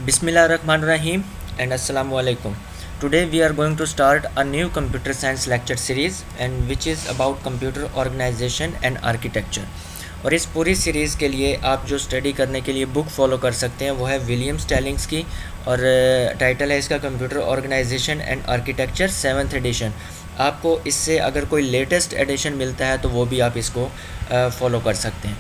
Bismillahirrahmanirrahim and Assalamu alaikum. Today we are going to start a new computer science lecture series and which is about computer organization and architecture. और इस पूरी series के लिए आप जो study करने के लिए बुक फॉलो कर सकते हैं वो है विलियम स्टेलिंग्स की और टाइटल है इसका computer organisation and architecture 7th edition. आपको इससे अगर कोई लेटेस्ट एडिशन मिलता है तो वो भी आप इसको फॉलो कर सकते हैं।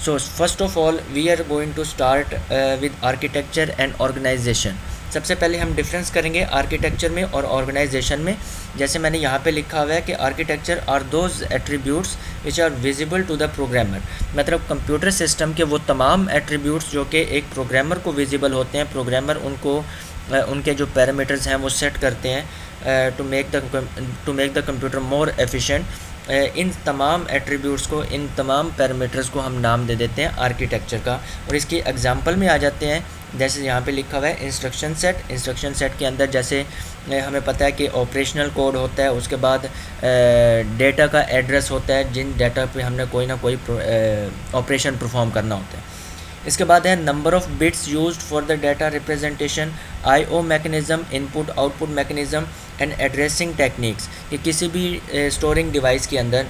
So first of all we are going to start with architecture and organisation. सबसे पहले हम डिफरेंस करेंगे आर्किटेक्चर में और ऑर्गेनाइजेशन में। जैसे मैंने यहाँ पे लिखा हुआ है कि architecture are those attributes which are visible to the programmer, मतलब कंप्यूटर सिस्टम के वो तमाम एट्रीब्यूट्स जो कि एक प्रोग्रामर को विजिबल होते हैं। प्रोग्रामर उनको उनके जो पैरामीटर्स हैं वो सेट करते हैं to make the computer more efficient. इन तमाम एट्रीब्यूट्स को, इन तमाम पैरामीटर्स को हम नाम दे देते हैं आर्किटेक्चर का। और इसकी एग्जांपल में आ जाते हैं, जैसे यहाँ पे लिखा हुआ है इंस्ट्रक्शन सेट। इंस्ट्रक्शन सेट के अंदर जैसे हमें पता है कि ऑपरेशनल कोड होता है, उसके बाद डेटा का एड्रेस होता है जिन डाटा पे हमने कोई ना कोई ऑपरेशन परफॉर्म करना होता है। इसके बाद है number of bits used for the data representation, IO mechanism, input output mechanism and addressing techniques. कि किसी भी स्टोरिंग डिवाइस के अंदर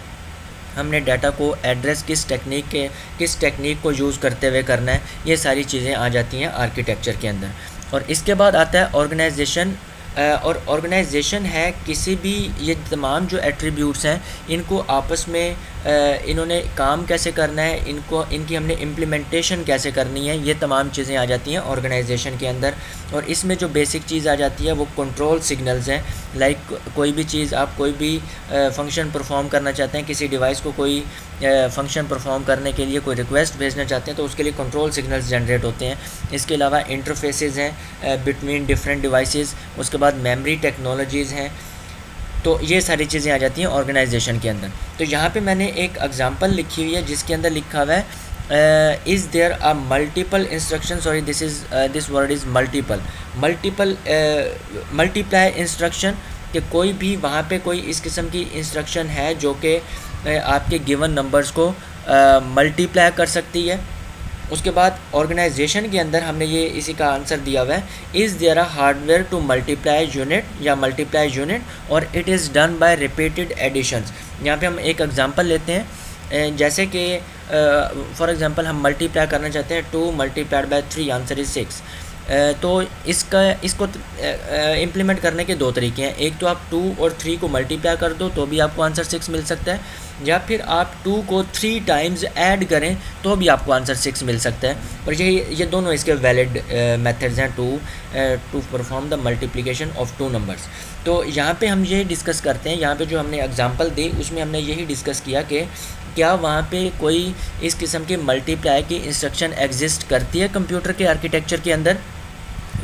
हमने डाटा को एड्रेस किस टेक्निक को यूज़ करते हुए करना है, ये सारी चीज़ें आ जाती हैं आर्किटेक्चर के अंदर। और इसके बाद आता है ऑर्गेनाइजेशन। और ऑर्गेनाइजेशन है किसी भी, ये तमाम जो एट्रीब्यूट्स हैं इनको आपस में इन्होंने काम कैसे करना है, इनकी हमने इम्प्लीमेंटेशन कैसे करनी है, ये तमाम चीज़ें आ जाती हैं ऑर्गेनाइजेशन के अंदर। और इसमें जो बेसिक चीज़ आ जाती है वो कंट्रोल सिग्नल्स हैं। लाइक कोई भी चीज़, आप कोई भी फंक्शन परफॉर्म करना चाहते हैं, किसी डिवाइस को कोई फंक्शन परफॉर्म करने के लिए कोई रिक्वेस्ट भेजना चाहते हैं तो उसके लिए कंट्रोल सिग्नल्स जनरेट होते हैं। इसके अलावा इंटरफेसेस हैं बिटवीन डिफरेंट डिवाइसेस, उसके बाद मेमोरी टेक्नोलॉजीज़ हैं। तो ये सारी चीज़ें आ जाती हैं ऑर्गेनाइजेशन के अंदर। तो यहाँ पे मैंने एक एग्जांपल लिखी हुई है जिसके अंदर लिखा हुआ है is there a multiple instruction, sorry this word is multiply instruction. कि कोई भी वहाँ पे कोई इस किस्म की इंस्ट्रक्शन है जो कि आपके गिवन नंबर्स को मल्टीप्लाई कर सकती है। उसके बाद ऑर्गेनाइजेशन के अंदर हमने ये इसी का आंसर दिया हुआ है, is there a hardware to multiply unit या मल्टीप्लाई यूनिट और it is done by repeated additions. यहाँ पे हम एक एग्जांपल लेते हैं, जैसे कि फॉर एग्जांपल हम मल्टीप्लाई करना चाहते हैं 2 मल्टीप्लाइड बाय 3, आंसर इज़ 6। तो इसको इम्प्लीमेंट करने के दो तरीके हैं। एक तो आप 2 और 3 को मल्टीप्लाई कर दो तो भी आपको आंसर 6 मिल सकता है, या फिर आप 2 को 3 टाइम्स ऐड करें तो भी आपको आंसर 6 मिल सकता है। और ये दोनों इसके वैलिड मेथड्स हैं to perform the multiplication of 2 numbers. तो यहाँ पे हम ये डिस्कस करते हैं, यहाँ पे जो हमने एग्जांपल दी उसमें हमने यही डिस्कस किया कि क्या वहाँ पे कोई इस किस्म की मल्टीप्लाई की इंस्ट्रक्शन एग्जिस्ट करती है कंप्यूटर के आर्किटेक्चर के अंदर,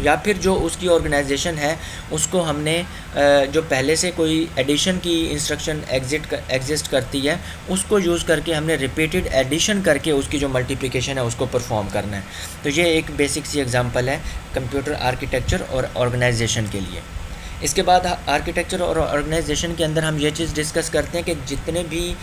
या फिर जो उसकी ऑर्गेनाइजेशन है उसको हमने जो पहले से कोई एडिशन की इंस्ट्रक्शन एग्जिस्ट करती है उसको यूज़ करके हमने रिपीटेड एडिशन करके उसकी जो मल्टीप्लिकेशन है उसको परफॉर्म करना है। तो ये एक बेसिक सी एग्जांपल है कंप्यूटर आर्किटेक्चर और ऑर्गेनाइजेशन के लिए। इसके बाद आर्किटेक्चर और ऑर्गेनाइजेशन के अंदर हम ये चीज़ डिस्कस करते हैं कि जितने भी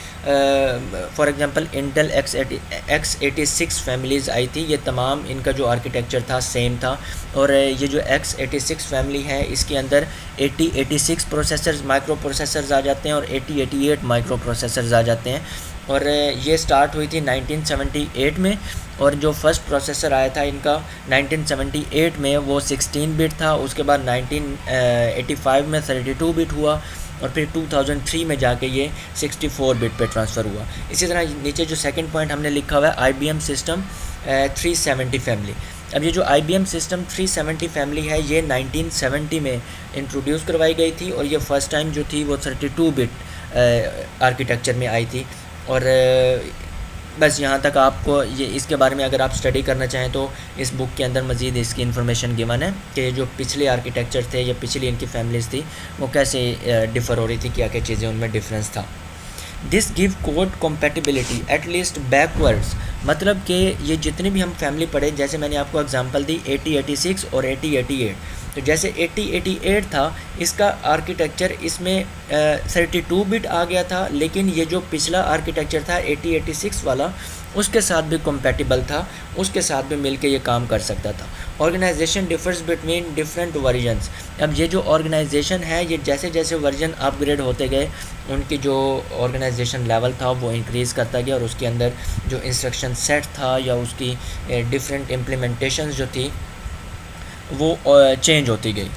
for example Intel x86 families आई थी, ये तमाम इनका जो आर्किटेक्चर था सेम था। और ये जो x86 फैमिली है इसके अंदर 8086 प्रोसेसर्स, माइक्रो प्रोसेसर्स आ जाते हैं और 8088 माइक्रो प्रोसेसर्स आ जाते हैं। और ये स्टार्ट हुई थी 1978 में, और जो फर्स्ट प्रोसेसर आया था इनका 1978 में वो 16 बिट था। उसके बाद 1985 में 32 बिट हुआ और फिर 2003 में जाके ये 64 बिट पे ट्रांसफ़र हुआ। इसी तरह नीचे जो सेकंड पॉइंट हमने लिखा हुआ है IBM सिस्टम 370 फैमिली। अब ये जो IBM सिस्टम 370 फैमिली है ये 1970 में इंट्रोड्यूस करवाई गई थी और ये फ़र्स्ट टाइम जो थी वो 32 बिट आर्किटेक्चर में आई थी। और बस यहाँ तक आपको ये इसके बारे में अगर आप स्टडी करना चाहें तो इस बुक के अंदर मज़ीद इसकी इन्फॉर्मेशन गिवन है कि जो पिछले आर्किटेक्चर थे या पिछली इनकी फैमिलीज़ थी वो कैसे डिफ़र हो रही थी, क्या क्या चीज़ें उनमें डिफरेंस था। This give code compatibility at least backwards, मतलब कि ये जितनी भी हम फैमिली पढ़े, जैसे मैंने आपको एग्जांपल दी 8086 और 8088। तो जैसे 8088 था इसका आर्किटेक्चर इसमें 32 बिट आ गया था, लेकिन ये जो पिछला आर्किटेक्चर था 8086 वाला उसके साथ भी compatible था, उसके साथ भी मिल के ये काम कर सकता था। Organisation differs between different versions. अब ये जो ऑर्गेनाइजेशन है ये जैसे जैसे वर्जन अपग्रेड होते गए उनकी जो ऑर्गेनाइजेशन लेवल था वो इंक्रीज़ करता गया और उसके अंदर जो इंस्ट्रक्शन सेट था या उसकी डिफरेंट इम्प्लीमेंटेशंस जो थी वो चेंज होती गई।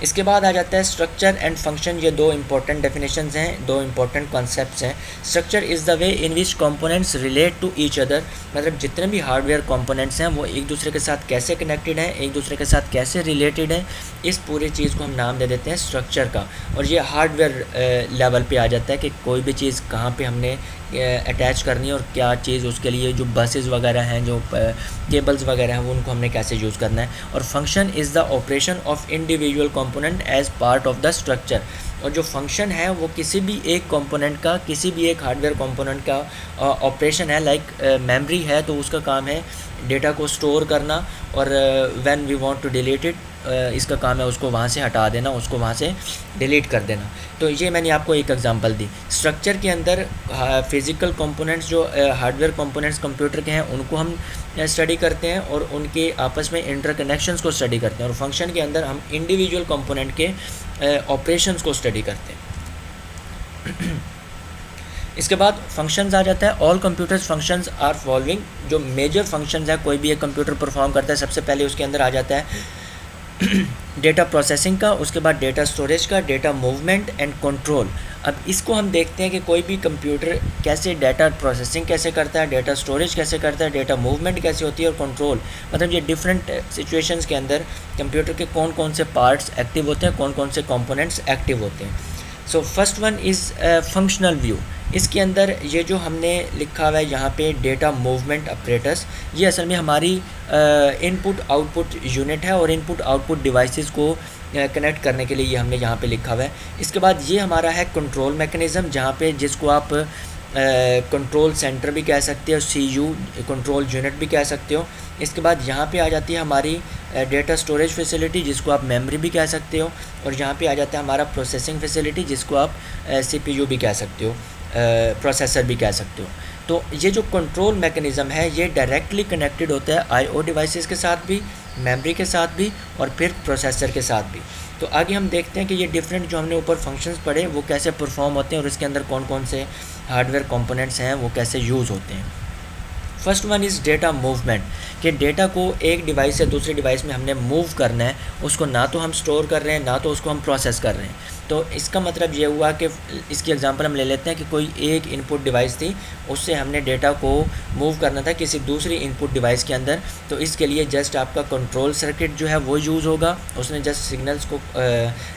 इसके बाद आ जाता है स्ट्रक्चर एंड फंक्शन। ये दो इंपॉर्टेंट डेफिनेशंस हैं, दो इंपॉर्टेंट कॉन्सेप्ट्स हैं। Structure is the way in which components relate to each other, मतलब जितने भी हार्डवेयर कंपोनेंट्स हैं वो एक दूसरे के साथ कैसे कनेक्टेड हैं, एक दूसरे के साथ कैसे रिलेटेड हैं, इस पूरी चीज़ को हम नाम दे देते हैं स्ट्रक्चर का। और ये हार्डवेयर लेवल पे आ जाता है कि कोई भी चीज़ कहाँ पे हमने अटैच करनी है और क्या चीज़ उसके लिए जो बसेस वगैरह हैं, जो केबल्स वगैरह हैं, वो उनको हमने कैसे यूज़ करना है। और function is the operation of individual component as part of the structure. और जो फंक्शन है वो किसी भी एक कंपोनेंट का, किसी भी एक हार्डवेयर कंपोनेंट का ऑपरेशन है। लाइक मेमोरी है तो उसका काम है डेटा को स्टोर करना, और when we want to delete it इसका काम है उसको वहाँ से हटा देना, उसको वहाँ से डिलीट कर देना। तो ये मैंने आपको एक एग्जांपल दी। स्ट्रक्चर के अंदर फिज़िकल कंपोनेंट्स जो हार्डवेयर कंपोनेंट्स कंप्यूटर के हैं उनको हम स्टडी करते हैं और उनके आपस में इंटरकनेक्शंस को स्टडी करते हैं। और फंक्शन के अंदर हम इंडिविजुअल कंपोनेंट के ऑपरेशंस को स्टडी करते हैं। इसके बाद फंक्शंस आ जाता है। All computers functions are following. जो मेजर फंक्शंस है कोई भी एक कंप्यूटर परफॉर्म करता है, सबसे पहले उसके अंदर आ जाता है डेटा प्रोसेसिंग का, उसके बाद डेटा स्टोरेज का, डेटा मूवमेंट एंड कंट्रोल। अब इसको हम देखते हैं कि कोई भी कंप्यूटर कैसे डेटा प्रोसेसिंग कैसे करता है, डेटा स्टोरेज कैसे करता है, डेटा मूवमेंट कैसे होती है और कंट्रोल, मतलब ये डिफरेंट सिचुएशंस के अंदर कंप्यूटर के कौन कौन से पार्ट्स एक्टिव होते हैं, कौन कौन से कंपोनेंट्स एक्टिव होते हैं। So first one is functional view. इसके अंदर ये जो हमने लिखा हुआ है यहाँ पे डेटा मूवमेंट ऑपरेटर्स, ये असल में हमारी इनपुट आउटपुट यूनिट है और इनपुट आउटपुट डिवाइसेस को कनेक्ट करने के लिए ये हमने यहाँ पे लिखा हुआ है। इसके बाद ये हमारा है कंट्रोल मैकेनिज़्म, जहाँ पे जिसको आप कंट्रोल सेंटर भी कह सकते हो, सीयू कंट्रोल यूनिट भी कह सकते हो। इसके बाद यहाँ पे आ जाती है हमारी डेटा स्टोरेज फैसिलिटी, जिसको आप मेमोरी भी कह सकते हो। और यहाँ पे आ जाता है हमारा प्रोसेसिंग फैसिलिटी, जिसको आप सीपीयू भी कह सकते हो, प्रोसेसर भी कह सकते हो। तो ये जो कंट्रोल मैकेनिज़्म है ये डायरेक्टली कनेक्टेड होता है आईओ डिवाइसेस के साथ भी, मेमोरी के साथ भी और फिर प्रोसेसर के साथ भी। तो आगे हम देखते हैं कि ये डिफरेंट जो हमने ऊपर फंक्शंस पढ़े वो कैसे परफॉर्म होते हैं और इसके अंदर कौन कौन से हार्डवेयर कंपोनेंट्स हैं वो कैसे यूज़ होते हैं। First one is data movement, कि डेटा को एक डिवाइस से दूसरी डिवाइस में हमने मूव करना है, उसको ना तो हम स्टोर कर रहे हैं ना तो उसको हम प्रोसेस कर रहे हैं। तो इसका मतलब ये हुआ कि इसकी एग्जांपल हम ले लेते हैं कि कोई एक इनपुट डिवाइस थी, उससे हमने डेटा को मूव करना था किसी दूसरी इनपुट डिवाइस के अंदर। तो इसके लिए जस्ट आपका कंट्रोल सर्किट जो है वो यूज़ होगा, उसने जस्ट सिग्नल्स को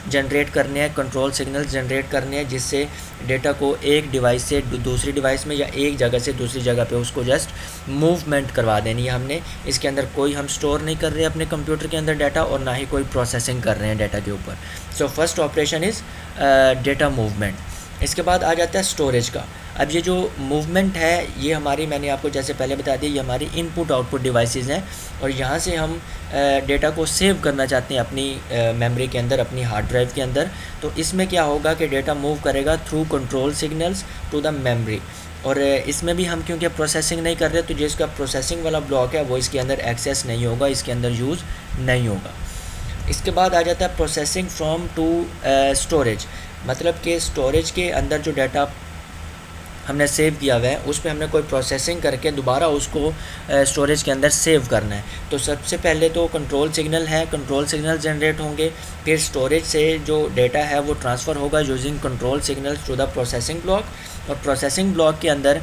जनरेट करने हैं, कंट्रोल सिग्नल्स जनरेट करने हैं, जिससे डेटा को एक डिवाइस से दूसरी डिवाइस में या एक जगह से दूसरी जगह पे उसको जस्ट मूवमेंट करवा देनी है हमने। इसके अंदर कोई हम स्टोर नहीं कर रहे अपने कंप्यूटर के अंदर डाटा और ना ही कोई प्रोसेसिंग कर रहे हैं डाटा के ऊपर। So first operation is data movement. इसके बाद आ जाता है स्टोरेज का। अब ये जो मूवमेंट है ये हमारी, मैंने आपको जैसे पहले बता दिया, ये हमारी इनपुट आउटपुट डिवाइसेस हैं और यहाँ से हम डेटा को सेव करना चाहते हैं अपनी मेमोरी के अंदर, अपनी हार्ड ड्राइव के अंदर। तो इसमें क्या होगा कि डेटा मूव करेगा through control signals to the memory. और इसमें भी हम क्योंकि प्रोसेसिंग नहीं कर रहे तो जिसका प्रोसेसिंग वाला ब्लॉक है वो इसके अंदर एक्सेस नहीं होगा, इसके अंदर यूज़ नहीं होगा। इसके बाद आ जाता है प्रोसेसिंग फ्रॉम टू स्टोरेज, मतलब कि स्टोरेज के अंदर जो डाटा हमने सेव किया हुआ है उस पर हमने कोई प्रोसेसिंग करके दोबारा उसको स्टोरेज के अंदर सेव करना है। तो सबसे पहले तो कंट्रोल सिग्नल है, कंट्रोल सिग्नल जनरेट होंगे, फिर स्टोरेज से जो डेटा है वो ट्रांसफ़र होगा using control signals to the processing block. और प्रोसेसिंग ब्लॉक के अंदर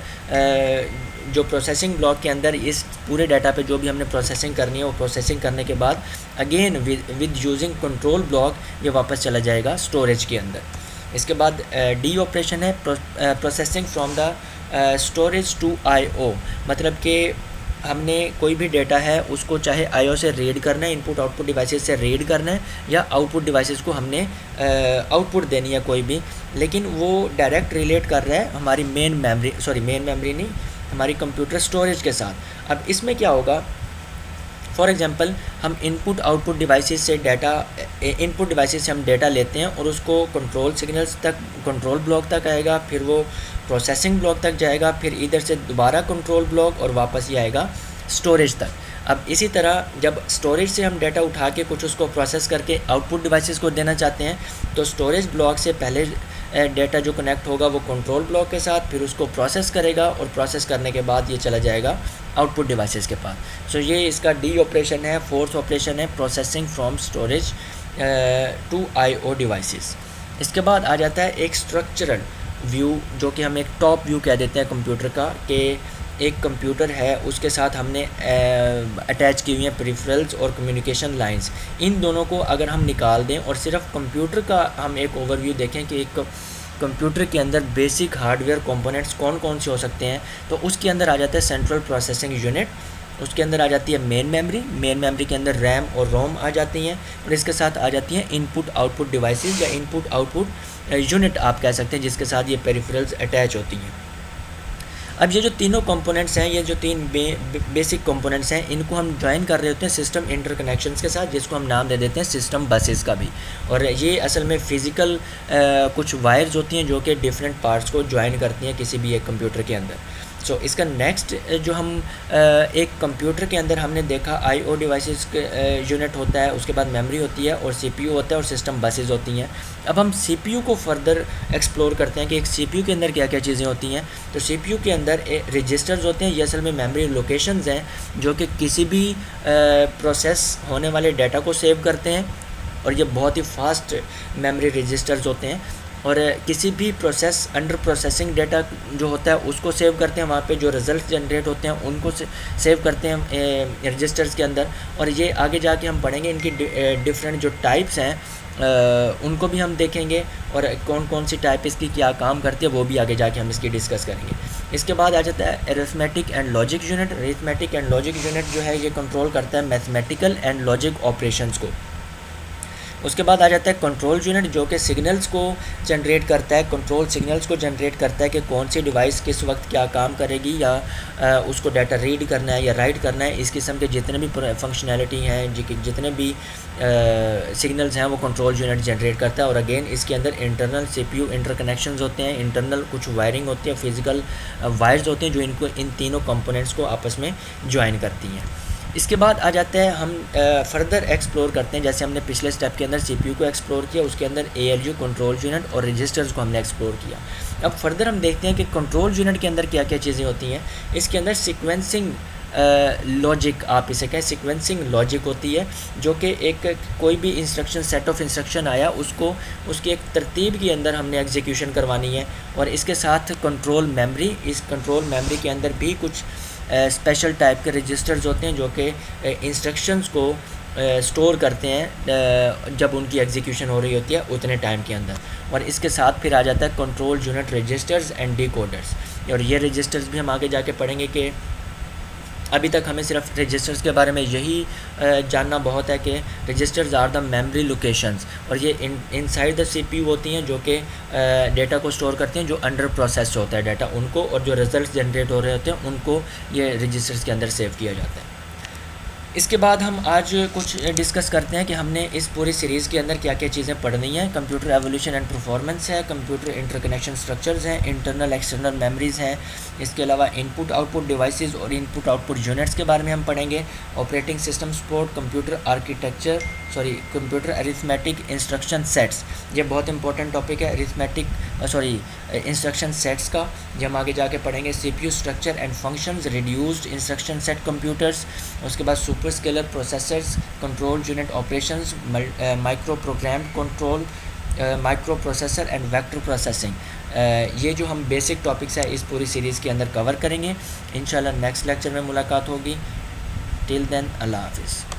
जो प्रोसेसिंग ब्लॉक के अंदर इस पूरे डाटा पे जो भी हमने प्रोसेसिंग करनी है वो प्रोसेसिंग करने के बाद again with using control block ये वापस चला जाएगा स्टोरेज के अंदर। इसके बाद डी ऑपरेशन है processing from the storage to IO, मतलब कि हमने कोई भी डेटा है उसको चाहे आईओ से रीड करना है, इनपुट आउटपुट डिवाइसेस से रीड करना है, या आउटपुट डिवाइसेस को हमने आउटपुट देनी है कोई भी, लेकिन वो डायरेक्ट रिलेट कर रहा है हमारी मेन मेमोरी नहीं, हमारी कंप्यूटर स्टोरेज के साथ। अब इसमें क्या होगा फॉर एग्जांपल हम इनपुट आउटपुट डिवाइसेस से हम डेटा लेते हैं और उसको कंट्रोल सिग्नल्स तक, कंट्रोल ब्लॉक तक आएगा, फिर वो प्रोसेसिंग ब्लॉक तक जाएगा, फिर इधर से दोबारा कंट्रोल ब्लॉक और वापस ये आएगा स्टोरेज तक। अब इसी तरह जब स्टोरेज से हम डाटा उठा के कुछ उसको प्रोसेस करके आउटपुट डिवाइसेस को देना चाहते हैं, तो स्टोरेज ब्लॉक से पहले डेटा जो कनेक्ट होगा वो कंट्रोल ब्लॉक के साथ, फिर उसको प्रोसेस करेगा और प्रोसेस करने के बाद ये चला जाएगा आउटपुट डिवाइसेस के पास। सो ये इसका डी ऑपरेशन है, फोर्थ ऑपरेशन है, processing from storage to IO devices. इसके बाद आ जाता है एक स्ट्रक्चरल व्यू, जो कि हम एक टॉप व्यू कह देते हैं कंप्यूटर का, कि एक कंप्यूटर है, उसके साथ हमने अटैच की हुई हैं पेरिफेरल्स और कम्युनिकेशन लाइंस। इन दोनों को अगर हम निकाल दें और सिर्फ कंप्यूटर का हम एक ओवरव्यू देखें कि एक कंप्यूटर के अंदर बेसिक हार्डवेयर कंपोनेंट्स कौन कौन से हो सकते हैं, तो उसके अंदर आ जाता है सेंट्रल प्रोसेसिंग यूनिट, उसके अंदर आ जाती है मेन मेमोरी के अंदर रैम और रोम आ जाती हैं, और इसके साथ आ जाती हैं इनपुट आउटपुट डिवाइसेस या इनपुट आउटपुट यूनिट आप कह सकते हैं, जिसके साथ ये पेरिफेरल्स अटैच होती हैं। अब ये जो तीनों कंपोनेंट्स हैं, ये जो तीन बेसिक कंपोनेंट्स हैं, इनको हम ज्वाइन कर रहे होते हैं सिस्टम इंटरकनेक्शंस के साथ, जिसको हम नाम दे देते हैं सिस्टम बसेस का भी। और ये असल में फ़िज़िकल कुछ वायर्स होती हैं जो कि डिफरेंट पार्ट्स को ज्वाइन करती हैं किसी भी एक कंप्यूटर के अंदर। सो इसका नेक्स्ट जो हम एक कंप्यूटर के अंदर हमने देखा IO डिवाइसेस यूनिट होता है, उसके बाद मेमोरी होती है और CPU होता है और सिस्टम बसेस होती हैं। अब हम CPU को फर्दर एक्सप्लोर करते हैं कि एक CPU के अंदर क्या क्या चीज़ें होती हैं। तो CPU के अंदर रजिस्टर्स होते हैं, ये असल में मेमोरी लोकेशंस हैं जो कि किसी भी प्रोसेस होने वाले डाटा को सेव करते हैं, और ये बहुत ही फास्ट मेमोरी रजिस्टर्स होते हैं। और किसी भी प्रोसेस अंडर प्रोसेसिंग डाटा जो होता है उसको सेव करते हैं, वहाँ पे जो रिज़ल्ट जनरेट होते हैं उनको सेव करते हैं रजिस्टर्स के अंदर। और ये आगे जाके हम पढ़ेंगे, इनकी डिफरेंट जो टाइप्स हैं उनको भी हम देखेंगे, और कौन कौन सी टाइप इसकी क्या काम करती है वो भी आगे जाके हम इसकी डिस्कस करेंगे। इसके बाद आ जाता है arithmetic and logic unit. Arithmetic and logic unit जो है ये कंट्रोल करता है मैथमेटिकल एंड लॉजिक ऑपरेशंस को। उसके बाद आ जाता है कंट्रोल यूनिट, जो कि सिग्नल्स को जनरेट करता है, कंट्रोल सिग्नल्स को जनरेट करता है कि कौन सी डिवाइस किस वक्त क्या काम करेगी, या उसको डाटा रीड करना है या राइट करना है। इस किस्म के जितने भी फंक्शनैलिटी हैं, जितने भी सिग्नल्स हैं, वो कंट्रोल यूनिट जनरेट करता है। और अगेन इसके अंदर इंटरनल CPU इंटरकनेक्शंस होते हैं, इंटरनल कुछ वायरिंग होती है, फिज़िकल वायर्स होते हैं जो इनको इन तीनों कंपोनेंट्स को आपस में ज्वाइन करती हैं। इसके बाद आ जाता है हम फर्दर एक्सप्लोर करते हैं, जैसे हमने पिछले स्टेप के अंदर CPU को एक्सप्लोर किया, उसके अंदर ALU कंट्रोल यूनिट और रजिस्टर्स को हमने एक्सप्लोर किया। अब फर्दर हम देखते हैं कि कंट्रोल यूनिट के अंदर क्या क्या चीज़ें होती हैं। इसके अंदर सीक्वेंसिंग लॉजिक, आप इसे कहें सीक्वेंसिंग लॉजिक होती है, जो कि एक कोई भी इंस्ट्रक्शन, सेट ऑफ इंस्ट्रक्शन आया, उसको उसकी एक तरतीब के अंदर हमने एग्जीक्यूशन करवानी है। और इसके साथ कंट्रोल मेमोरी, इस कंट्रोल मेमोरी के अंदर भी कुछ स्पेशल टाइप के रजिस्टर्स होते हैं जो कि इंस्ट्रक्शंस को स्टोर करते हैं जब उनकी एग्जीक्यूशन हो रही होती है उतने टाइम के अंदर। और इसके साथ फिर आ जाता है control unit registers and decoders. और ये रजिस्टर्स भी हम आगे जाके पढ़ेंगे कि अभी तक हमें सिर्फ रजिस्टर्स के बारे में यही जानना बहुत है कि registers are the memory locations, और ये इनसाइड द CPU होती हैं जो कि डेटा को स्टोर करती हैं, जो अंडर प्रोसेस होता है डाटा उनको, और जो रिजल्ट्स जनरेट हो रहे होते हैं उनको ये रजिस्टर्स के अंदर सेव किया जाता है। इसके बाद हम आज कुछ डिस्कस करते हैं कि हमने इस पूरी सीरीज़ के अंदर क्या क्या चीज़ें पढ़नी हैं। कंप्यूटर एवोल्यूशन एंड परफॉर्मेंस है, कंप्यूटर इंटरकनेक्शन स्ट्रक्चर्स हैं, इंटरनल एक्सटर्नल मेमोरीज़ हैं, इसके अलावा इनपुट आउटपुट डिवाइसेस और इनपुट आउटपुट यूनिट्स के बारे में हम पढ़ेंगे। Operating system support, computer arithmetic instruction sets, ये बहुत इंपॉर्टेंट टॉपिक है इंस्ट्रक्शन सेट्स का, ये हम आगे जाके पढ़ेंगे। CPU structure and functions, reduced instruction set computers, उसके बाद super scalar processors, control unit operations, micro program control, micro processor and vector processing. ये जो हम बेसिक टॉपिक्स है इस पूरी सीरीज़ के अंदर कवर करेंगे। इंशाल्लाह नेक्स्ट लेक्चर में मुलाकात होगी। टिल देन अल्लाह हाफिज़।